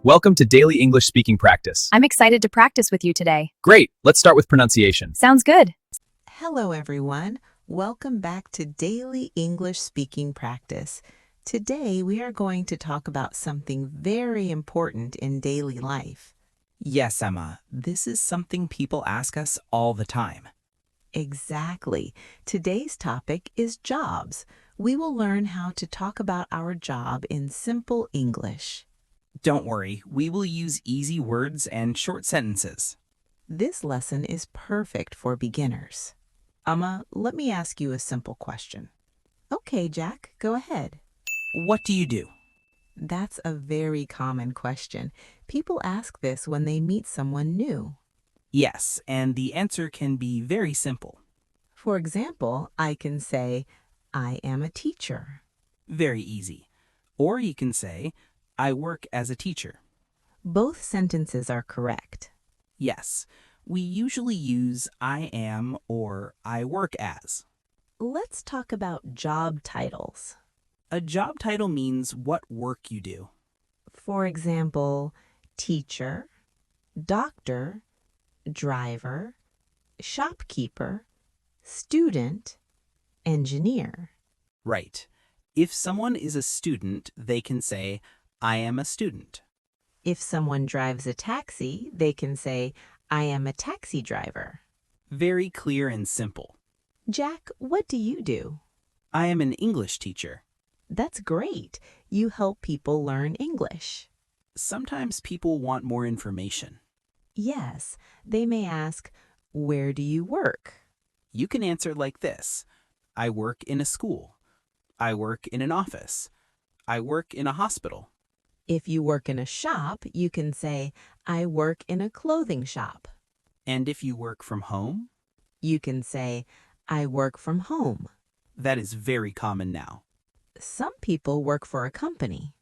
Welcome to Daily English Speaking Practice. I'm excited to practice with you today. Great, let's start with pronunciation. Sounds good. Hello, everyone. Welcome back to Daily English Speaking Practice. Today, we are going to talk about something very important in daily life. Yes, Emma, this is something people ask us all the time. Exactly. Today's topic is jobs. We will learn how to talk about our job in simple English. Don't worry, we will use easy words and short sentences. This lesson is perfect for beginners. Amma, let me ask you a simple question. Okay, Jack, go ahead. What do you do? That's a very common question. People ask this when they meet someone new. Yes, and the answer can be very simple. For example, I can say, I am a teacher. Very easy. Or you can say, I work as a teacher. Both sentences are correct. Yes, we usually use I am or I work as. Let's talk about job titles. A job title means what work you do. For example, teacher, doctor, driver, shopkeeper, student, engineer. Right. If someone is a student, they can say, I am a student. If someone drives a taxi, they can say, I am a taxi driver. Very clear and simple. Jack, what do you do? I am an English teacher. That's great. You help people learn English. Sometimes people want more information. Yes, they may ask, where do you work? You can answer like this. I work in a school. I work in an office. I work in a hospital. If you work in a shop, you can say, I work in a clothing shop. And if you work from home? You can say, I work from home. That is very common now. Some people work for a company.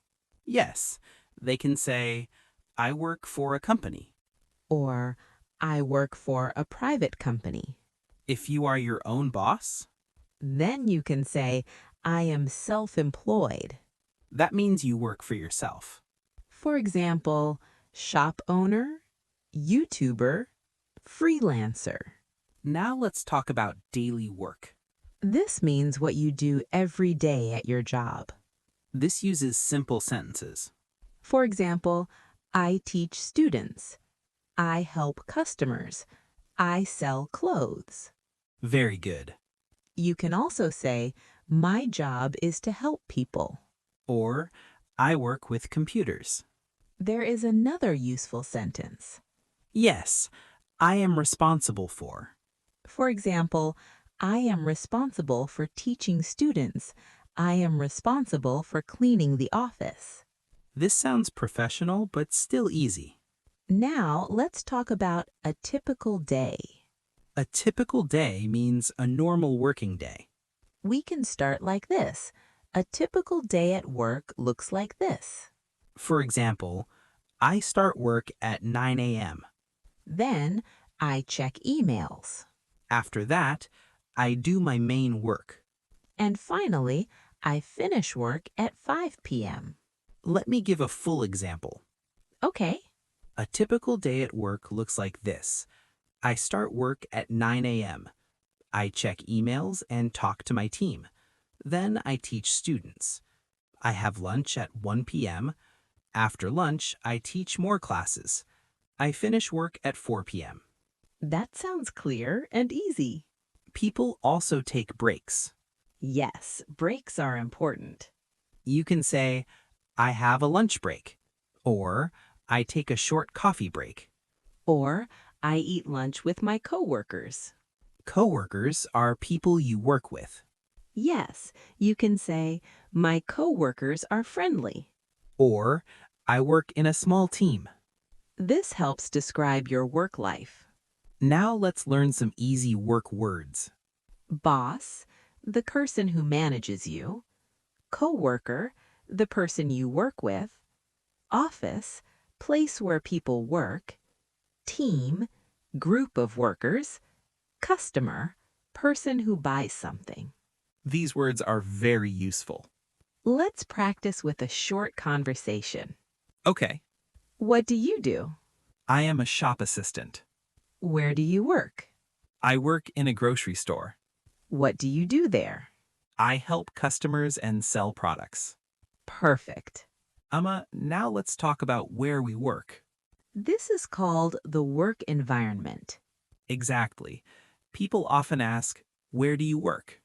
Yes, they can say, I work for a company. Or, I work for a private company. If you are your own boss? Then you can say, I am self-employed. That means you work for yourself. For example, shop owner, YouTuber, freelancer. Now let's talk about daily work. This means what you do every day at your job. This uses simple sentences. For example, I teach students. I help customers. I sell clothes. Very good. You can also say, my job is to help people. Or, I work with computers. There is another useful sentence. Yes, I am responsible for. For example, I am responsible for teaching students. I am responsible for cleaning the office. This sounds professional, but still easy. Now, let's talk about a typical day. A typical day means a normal working day. We can start like this. A typical day at work looks like this. For example, I start work at 9 a.m. Then, I check emails. After that, I do my main work. And finally, I finish work at 5 p.m. Let me give a full example. Okay. A typical day at work looks like this. I start work at 9 a.m. I check emails and talk to my team. Then I teach students. I have lunch at 1 p.m. After lunch, I teach more classes. I finish work at 4 p.m. That sounds clear and easy. People also take breaks. Yes, breaks are important. You can say, I have a lunch break, or I take a short coffee break. Or, I eat lunch with my coworkers. Coworkers are people you work with. Yes, you can say, my coworkers are friendly. Or, I work in a small team. This helps describe your work life. Now let's learn some easy work words. Boss, the person who manages you. Coworker, the person you work with. Office, place where people work. Team, group of workers. Customer, person who buys something. These words are very useful. Let's practice with a short conversation. Okay. What do you do? I am a shop assistant. Where do you work? I work in a grocery store. What do you do there? I help customers and sell products. Perfect. Amma, now let's talk about where we work. This is called the work environment. Exactly. People often ask, where do you work?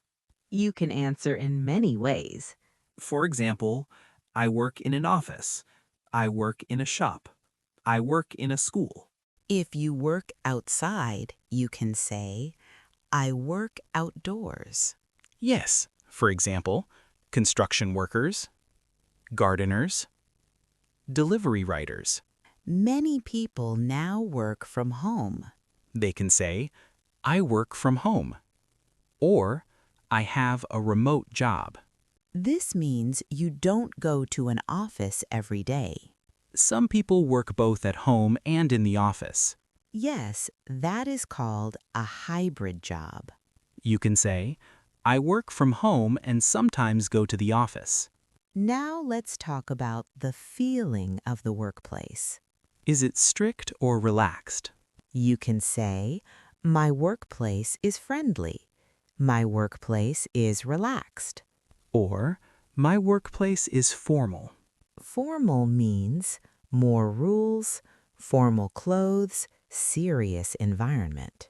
You can answer in many ways. For example, I work in an office. I work in a shop. I work in a school. If you work outside, you can say, I work outdoors. Yes, for example, construction workers, gardeners, delivery riders. Many people now work from home. They can say, I work from home, or I have a remote job. This means you don't go to an office every day. Some people work both at home and in the office. Yes, that is called a hybrid job. You can say, I work from home and sometimes go to the office. Now let's talk about the feeling of the workplace. Is it strict or relaxed? You can say, my workplace is friendly. My workplace is relaxed. Or, my workplace is formal. Formal means more rules, formal clothes, serious environment.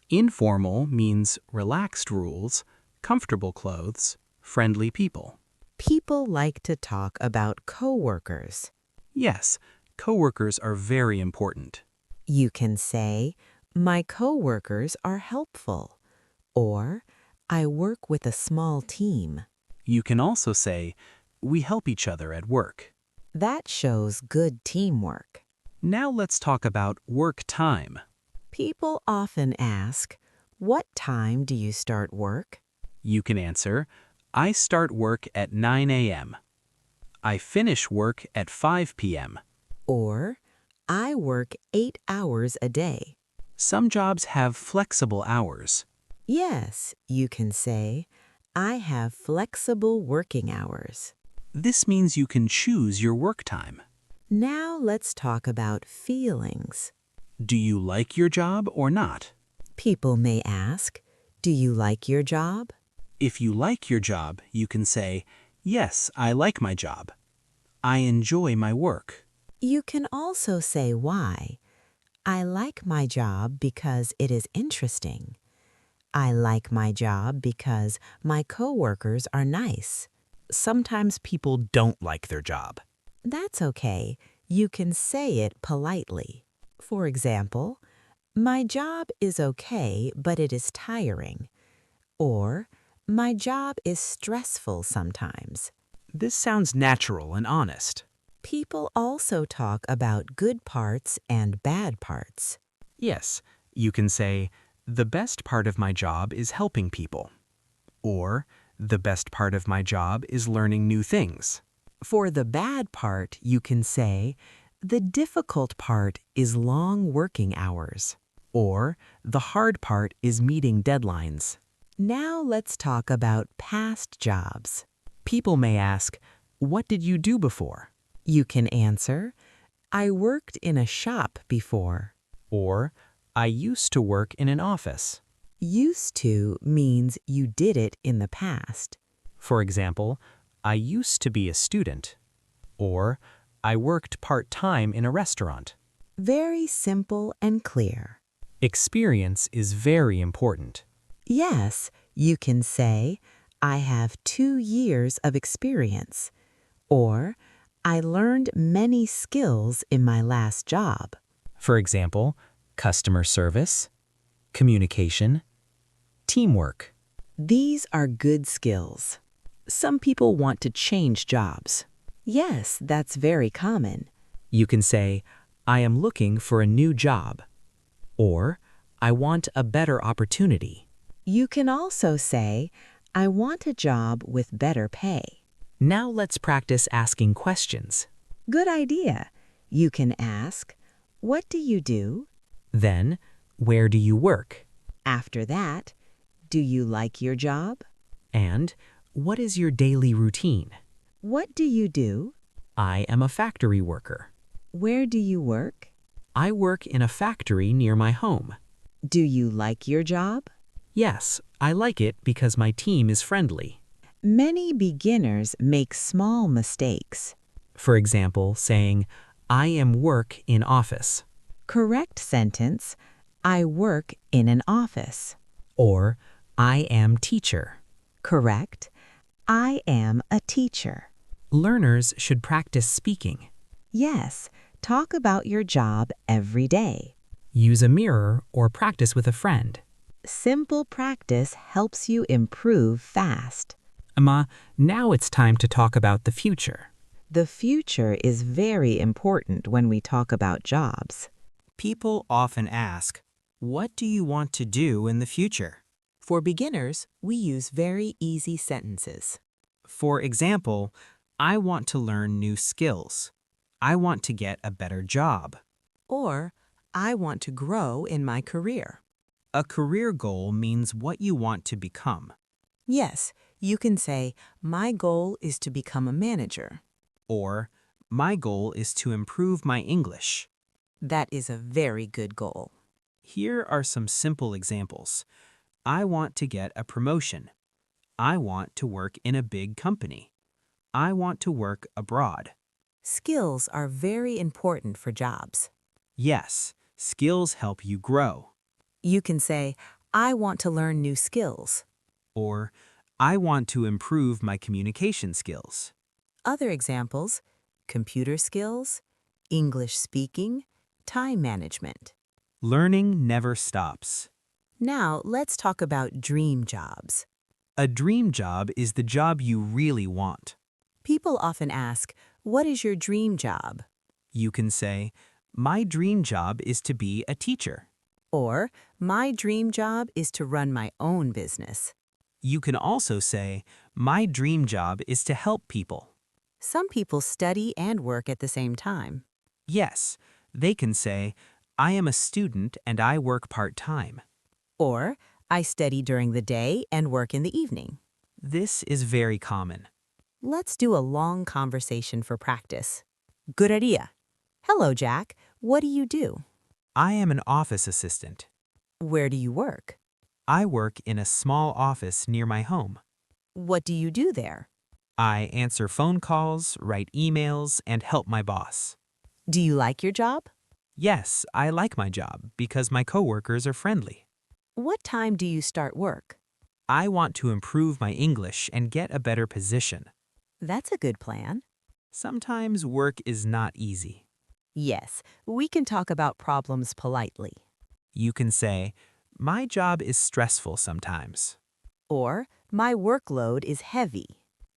Informal means relaxed rules, comfortable clothes, friendly people. People like to talk about coworkers. Yes, coworkers are very important. You can say, my coworkers are helpful, or I work with a small team. You can also say, we help each other at work. That shows good teamwork. Now let's talk about work time. People often ask, what time do you start work? You can answer, I start work at 9 a.m. I finish work at 5 p.m. Or, I work 8 hours a day. Some jobs have flexible hours. Yes, you can say, I have flexible working hours. This means you can choose your work time. Now let's talk about feelings. Do you like your job or not? People may ask, do you like your job? If you like your job, you can say, yes, I like my job. I enjoy my work. You can also say why. I like my job because it is interesting. I like my job because my coworkers are nice. Sometimes people don't like their job. That's okay. You can say it politely. For example, my job is okay, but it is tiring. Or, my job is stressful sometimes. This sounds natural and honest. People also talk about good parts and bad parts. Yes, you can say, the best part of my job is helping people. Or, the best part of my job is learning new things. For the bad part, you can say, the difficult part is long working hours. Or, the hard part is meeting deadlines. Now let's talk about past jobs. People may ask, what did you do before? You can answer, I worked in a shop before. Or, I used to work in an office. Used to means you did it in the past. For example, I used to be a student. Or, I worked part-time in a restaurant. Very simple and clear. Experience is very important. Yes, you can say, I have 2 years of experience. Or, I learned many skills in my last job. For example, customer service, communication, teamwork. These are good skills. Some people want to change jobs. Yes, that's very common. You can say, I am looking for a new job. Or, I want a better opportunity. You can also say, I want a job with better pay. Now let's practice asking questions. Good idea. You can ask, what do you do? Then, where do you work? After that, do you like your job? And, what is your daily routine? What do you do? I am a factory worker. Where do you work? I work in a factory near my home. Do you like your job? Yes, I like it because my team is friendly. Many beginners make small mistakes. For example, saying, I am work in office, Correct sentence, I work in an office. or I am teacher. Correct, I am a teacher. Learners should practice speaking. Yes, talk about your job every day. Use a mirror or practice with a friend. Simple practice helps you improve fast. Amma, now it's time to talk about the future. The future is very important when we talk about jobs. People often ask, what do you want to do in the future? For beginners, we use very easy sentences. For example, I want to learn new skills. I want to get a better job. Or, I want to grow in my career. A career goal means what you want to become. Yes, you can say, my goal is to become a manager. Or, my goal is to improve my English. That is a very good goal. Here are some simple examples. I want to get a promotion. I want to work in a big company. I want to work abroad. Skills are very important for jobs. Yes, skills help you grow. You can say, I want to learn new skills. Or, I want to improve my communication skills. Other examples, computer skills, English speaking, time management. Learning never stops. Now, let's talk about dream jobs. A dream job is the job you really want. People often ask, what is your dream job? You can say, my dream job is to be a teacher. Or, my dream job is to run my own business. You can also say, my dream job is to help people. Some people study and work at the same time. Yes, they can say, I am a student and I work part-time. Or, I study during the day and work in the evening. This is very common. Let's do a long conversation for practice. Good idea. Hello, Jack. What do you do? I am an office assistant. Where do you work? I work in a small office near my home. What do you do there? I answer phone calls, write emails, and help my boss. Do you like your job? Yes, I like my job because my coworkers are friendly. What time do you start work? I want to improve my English and get a better position. That's a good plan. Sometimes work is not easy. Yes, we can talk about problems politely. You can say, my job is stressful sometimes. Or, my workload is heavy.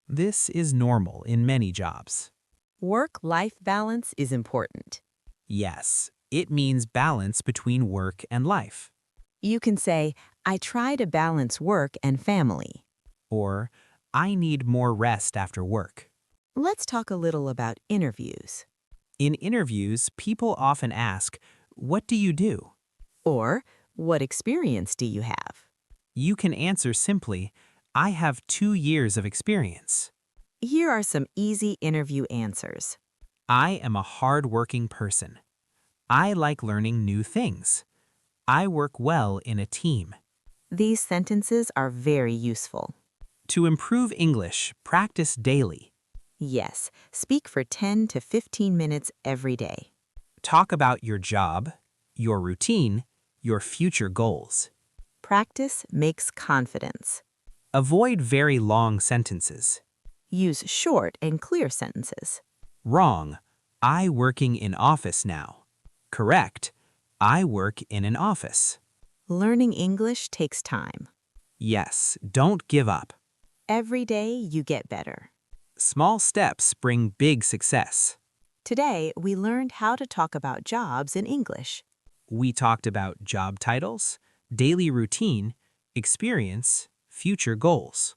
This is normal in many jobs. Work-life balance is important. Yes, it means balance between work and life. You can say, I try to balance work and family. Or, I need more rest after work. Let's talk a little about interviews. In interviews, people often ask, what do you do? Or, what experience do you have? You can answer simply, I have 2 years of experience. Here are some easy interview answers. I am a hard-working person. I like learning new things. I work well in a team. These sentences are very useful. To improve English, practice daily. Yes, speak for 10 to 15 minutes every day. Talk about your job, your routine, your future goals. Practice makes confidence. Avoid very long sentences. Use short and clear sentences. Wrong. I working in office now. Correct. I work in an office. Learning English takes time. Yes, don't give up. Every day you get better. Small steps bring big success. Today, we learned how to talk about jobs in English. We talked about job titles, daily routine, experience, future goals.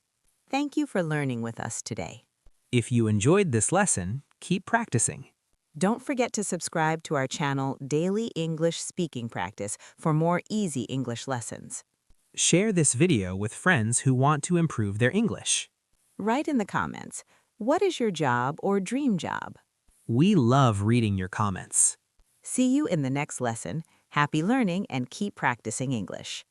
Thank you for learning with us today. If you enjoyed this lesson, keep practicing. Don't forget to subscribe to our channel Daily English Speaking Practice for more easy English lessons. Share this video with friends who want to improve their English. Write in the comments, what is your job or dream job? We love reading your comments. See you in the next lesson. Happy learning and keep practicing English.